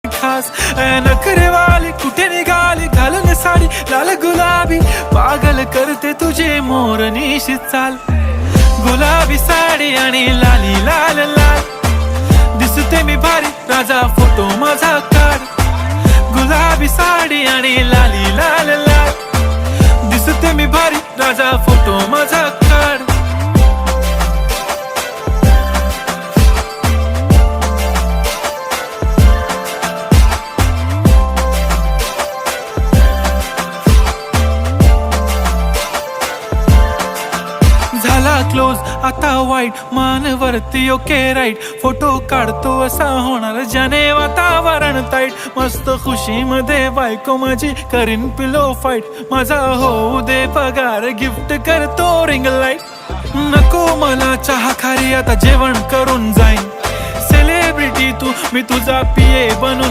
खास नखरेवाली कुठे निघाली घालून साडी लाल गुलाबी पागल करते तुझे मोरनीशी चाल गुलाबी साडी आणि लाली लाल लाल दिसते मी भारी राजा फोटो माझा काढ गुलाबी साडी आणि लाली लाल लाल दिसते मी भारी राजा फोटो माझा काढ झाला क्लोज आता वाईट मानवरती ओके राईट फोटो काढतो असा होणार ज्याने वातावरण ताईट मस्त खुशी मध्ये बायको माझी करीन पिलो फाईट माझा होऊ दे पगार गिफ्ट करतो रिंग लाईट नको मला चहा खारी आता जेवण करून जाईन सेलिब्रिटी तू मी तुझा पिये बनून